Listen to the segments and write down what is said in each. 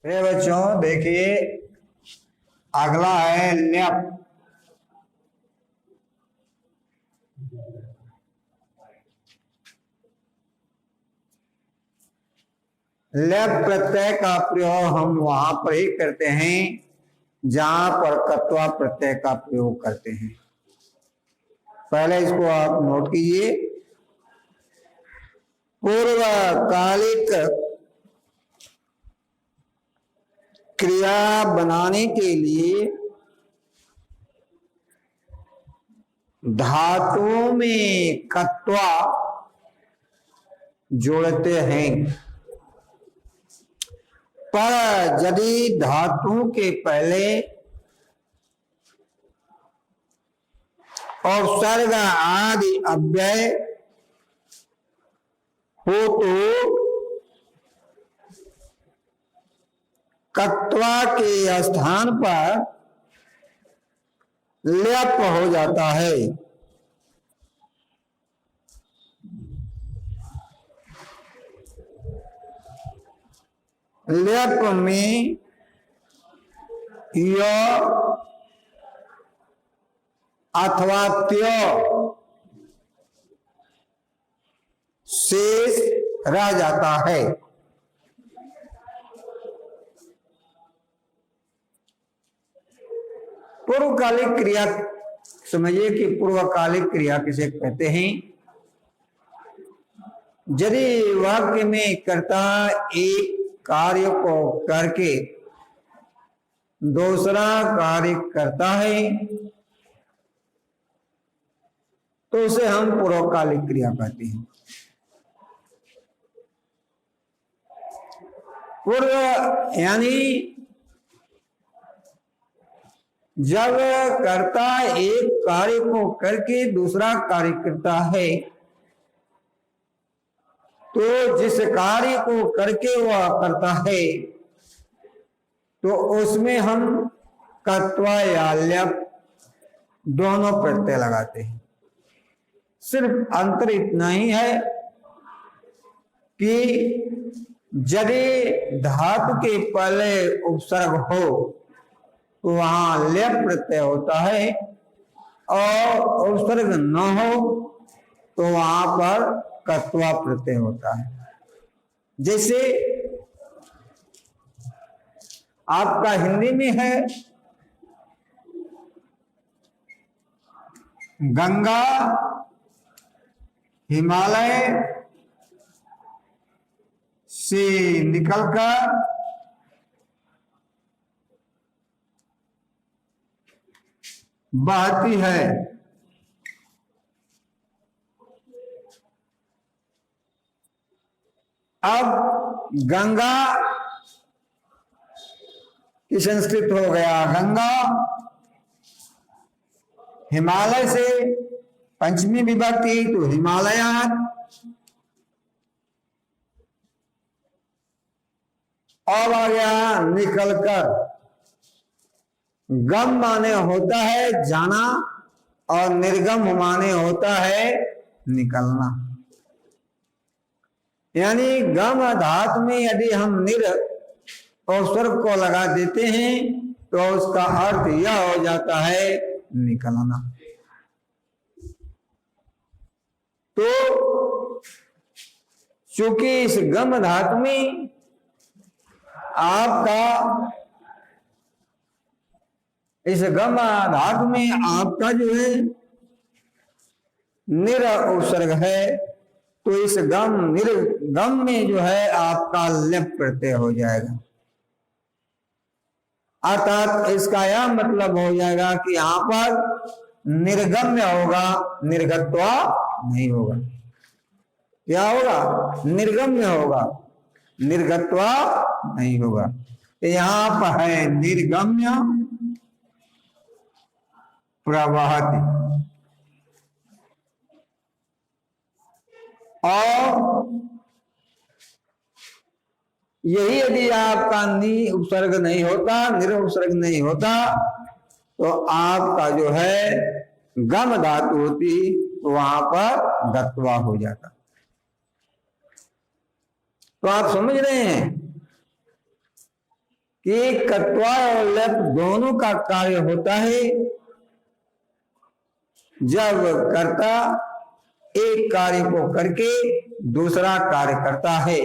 बच्चों देखिए, अगला है ल्यप। ल्यप प्रत्यय का प्रयोग हम वहां पर ही करते हैं जहां पर कत्वा प्रत्यय का प्रयोग करते हैं। पहले इसको आप नोट कीजिए। पूर्वकालिक क्रिया बनाने के लिए धातुओं में कत्वा जोड़ते हैं, पर यदि धातुओं के पहले उपसर्ग आदि अव्यय हो तो कत्वा के स्थान पर ल्यप हो जाता है। ल्यप में य अथवा त्य शेष रह जाता है। पूर्वकालिक क्रिया समझिए कि पूर्वकालिक क्रिया किसे कहते हैं। यदि वाक्य में कर्ता एक कार्य को करके दूसरा कार्य करता है तो उसे हम पूर्वकालिक क्रिया कहते हैं। पूर्व यानी जब कर्ता एक कार्य को करके दूसरा कार्य करता है तो जिस कार्य को करके वह करता है तो उसमें हम कत्वा या ल्यप दोनों प्रत्यय लगाते हैं। सिर्फ अंतर इतना ही है कि यदि धातु के पहले उपसर्ग हो तो वहां ल्यप प्रत्यय होता है और उपसर्ग न हो तो वहां पर कत्वा प्रत्यय होता है। जैसे आपका हिंदी में है गंगा हिमालय से निकलकर बहती है। अब गंगा की संस्कृत हो गया गंगा, हिमालय से पंचमी विभक्ति तो हिमालयात, और आ गया निकलकर। गम माने होता है जाना और निर्गम माने होता है निकलना। यानी गम धातु में यदि हम निर और स्वर्ग को लगा देते हैं तो उसका अर्थ यह हो जाता है निकलना। तो चूंकि इस गम धातु में आपका इस गम धातु में आपका जो है निर उपसर्ग है तो इस गम में जो है आपका ल्यप प्रत्यय हो जाएगा। अर्थात इसका यह मतलब हो जाएगा कि यहां पर निर्गम्य होगा, निर्गत्वा नहीं होगा। क्या होगा? निर्गम्य होगा, निर्गत्वा नहीं होगा। यहां पर है निर्गम्य प्रवहति। और यही यदि आपका नि उपसर्ग नहीं होता, निर उपसर्ग नहीं होता तो आपका जो है गम धातु होती तो वहां पर गत्वा हो जाता। तो आप समझ रहे हैं कि कत्वा और लेप दोनों का कार्य होता है जब कर्ता एक कार्य को करके दूसरा कार्य करता है,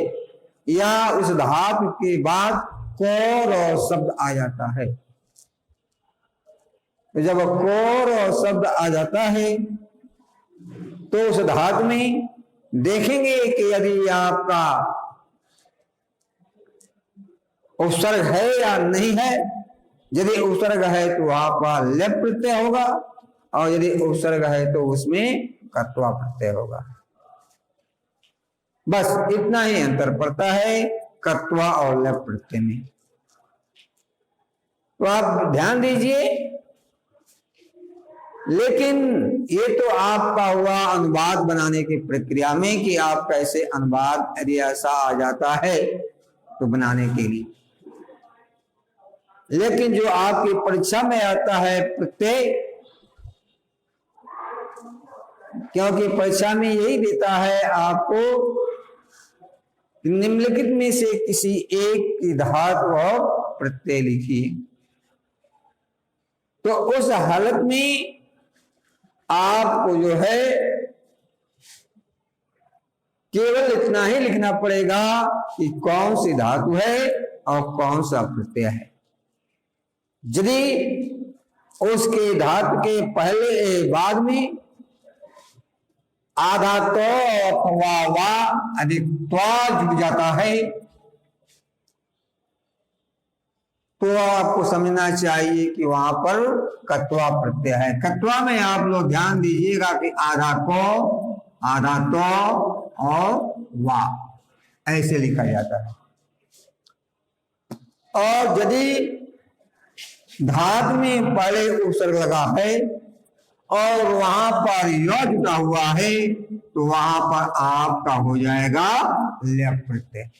या उस धातु के बाद कोर और शब्द आ जाता है। जब कोर और शब्द आ जाता है तो उस धातु में देखेंगे कि यदि आपका उपसर्ग है या नहीं है। यदि उपसर्ग है तो वहां पर लेप प्रत्यय होगा, और यदि उपसर्ग है तो उसमें कत्वा प्रत्यय होगा। बस इतना ही अंतर पड़ता है कत्वा और लेप प्रत्यय में। तो आप ध्यान दीजिए। लेकिन ये तो आपका हुआ अनुवाद बनाने की प्रक्रिया में कि आप कैसे अनुवाद यदि ऐसा आ जाता है तो बनाने के लिए। लेकिन जो आपकी परीक्षा में आता है प्रत्यय, क्योंकि परीक्षा में यही देता है आपको निम्नलिखित में से किसी एक की धातु और प्रत्यय लिखिए। तो उस हालत में आपको जो है केवल इतना ही लिखना पड़ेगा कि कौन सी धातु है और कौन सा प्रत्यय है। यदि उसके धातु के पहले बाद में आधा तो अथवा वा अधिक त्वा जुड़ जाता है तो आपको समझना चाहिए कि वहां पर कत्वा प्रत्यय है। कत्वा में आप लोग ध्यान दीजिएगा कि आधा को, आधा तो और वा ऐसे लिखा जाता है। और यदि धातु में पहले उपसर्ग लगा है और वहां पर य जुटा हुआ है तो वहां पर आपका हो जाएगा लेप प्रत्यय।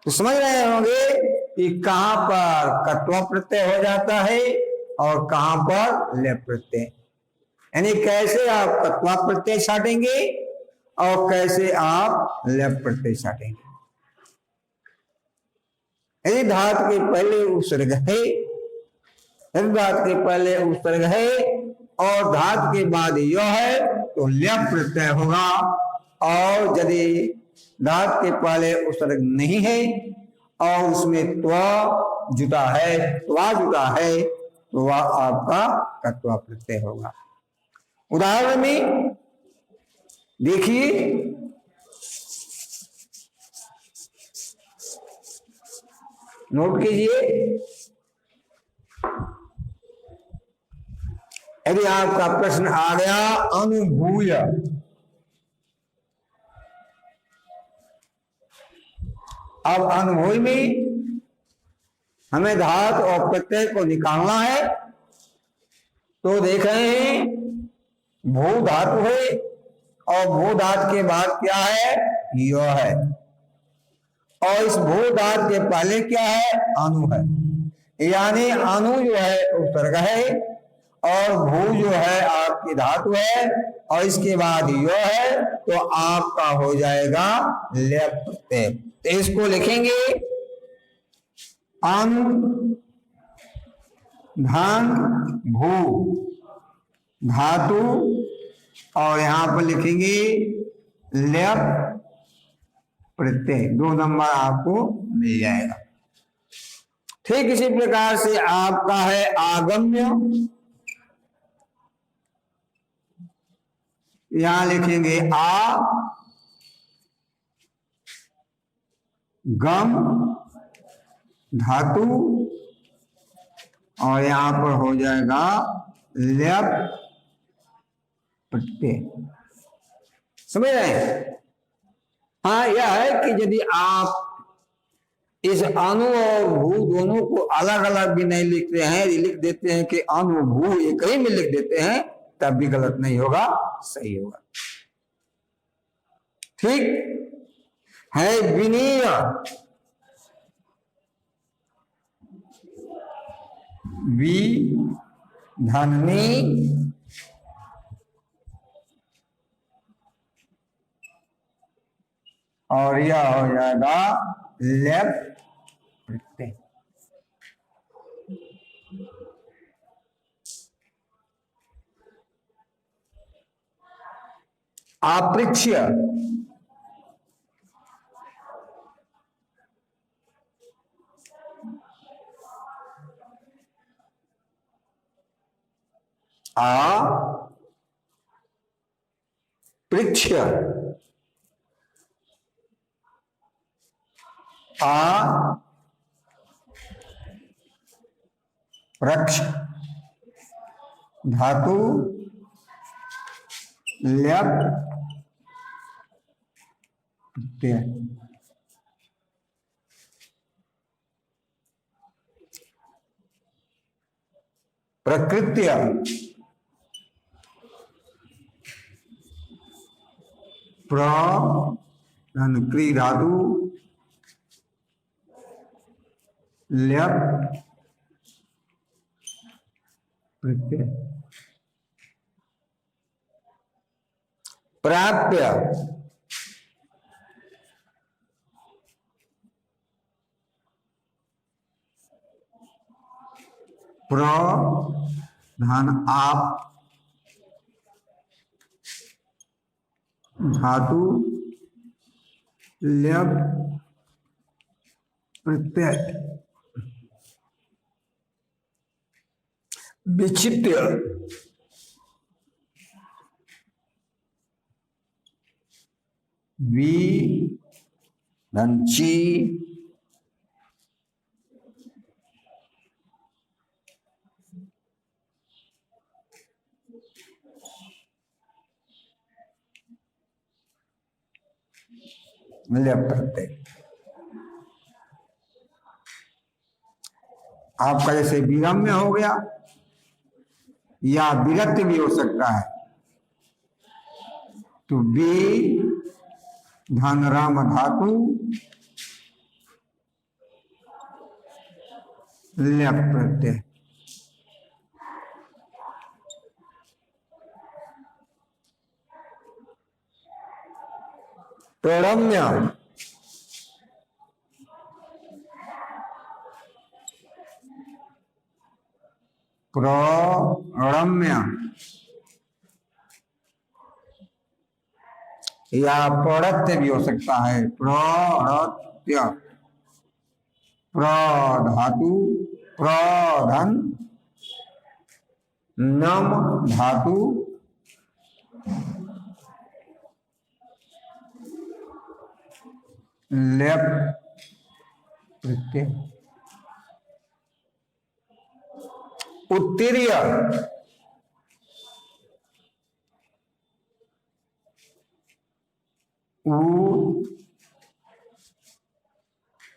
तो समझ रहे होंगे कि कहां पर कत्वा प्रत्यय हो जाता है और कहां पर लेप प्रत्यय। यानी कैसे आप कत्वा प्रत्यय छाटेंगे और कैसे आप लेप प्रत्यय छाटेंगे। यदि धातु के पहले उपसर्ग है, यदि धातु के पहले उपसर्ग है और धातु के बाद य है तो लेप प्रत्यय होगा। और यदि धातु के पहले उपसर्ग नहीं है और उसमें त्वा जुटा है, तो वह आपका कत्वा प्रत्यय होगा। उदाहरण में देखिए, नोट कीजिए। यदि आपका प्रश्न आ गया अनुभूय, अब अनुभूय में हमें धातु और प्रत्यय को निकालना है। तो देख रहे हैं भू धातु है और भू धातु के बाद क्या है, यो है, और इस भू धातु के पहले क्या है, अनु है। यानी अनु जो है उपसर्ग है और भू जो है आपकी धातु है और इसके बाद यो है, तो आपका हो जाएगा लेप प्रत्यय। तो इसको लिखेंगे अन धन भू धातु और यहां पर लिखेंगे लेप प्रत्यय। 2 नंबर आपको मिल जाएगा। ठीक इसी प्रकार से आपका है आगम्य, यहां लिखेंगे आ गम धातु और यहां पर हो जाएगा लेप प्रत्यय। समझ रहे हैं। हाँ, यह है कि यदि आप इस अनु और भू दोनों को अलग अलग भी नहीं लिखते हैं, लिख देते हैं कि अनु भू एक ही में लिख देते हैं, तब भी गलत नहीं होगा, सही होगा। ठीक है। विनीय, वी धनी और यह हो जाएगा लेप प्रत्यय। आपृच्छ, पृच्छ, वृक्ष, धातु ल्यप प्रत्यय। प्रकृत्य, क्री धातु ल्यप प्रत्यय। प्राप्य, धन आप धातु ल्यप प्रत्यय। विचित्य, वी धनची ल्यप प्रत्यय। आपका जैसे विगम्य हो गया या विगत्य भी हो सकता है, तो वी धन राम धातु ल्यप प्रत्यय। प्रणम्य, प्रणम्य या प्रौढ़त्य भी हो सकता है। प्रौढ़त्य, प्र धातु प्रधन नम धातु लेप प्रत्यय। उत्तीर्य,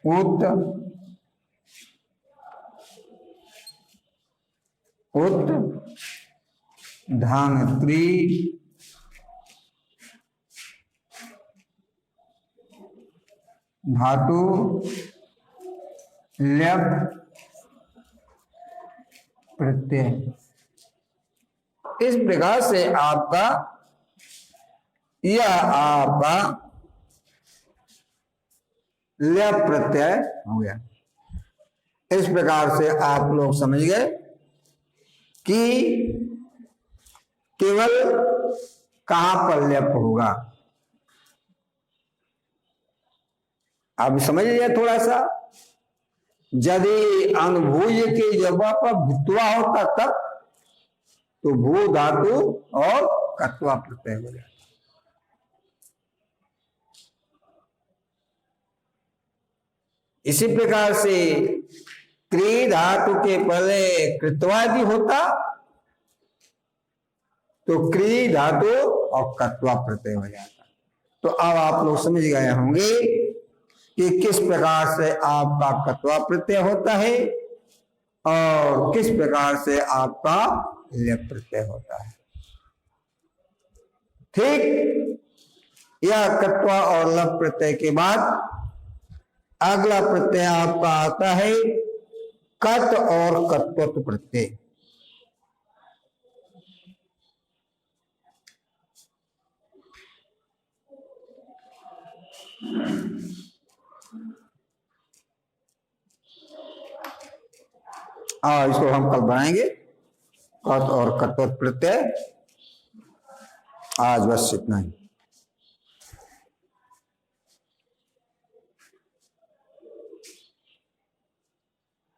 उत उत धान धातु लेप प्रत्यय। इस प्रकार से आपका लेप प्रत्यय हो गया। इस प्रकार से आप लोग समझ गए कि केवल कहां पर लेप होगा। आप समझ लिया थोड़ा सा। यदि अनुभूय के जगह पर भूतवा होता तब तो भू धातु और कत्वा प्रत्यय हो जाता। इसी प्रकार से क्री धातु के पहले कृत्वा भी होता तो क्री धातु और कत्वा प्रत्यय हो जाता। तो अब आप लोग समझ गए होंगे कि किस प्रकार से आपका कत्वा प्रत्यय होता है और किस प्रकार से आपका लेप प्रत्यय होता है। ठीक, यह कत्वा और लप प्रत्यय के बाद अगला प्रत्यय आपका आता है कत और कत्वत्व प्रत्यय। और इसको हम कल बनाएंगे। कत और कतवत प्रत्यय। आज बस इतना ही।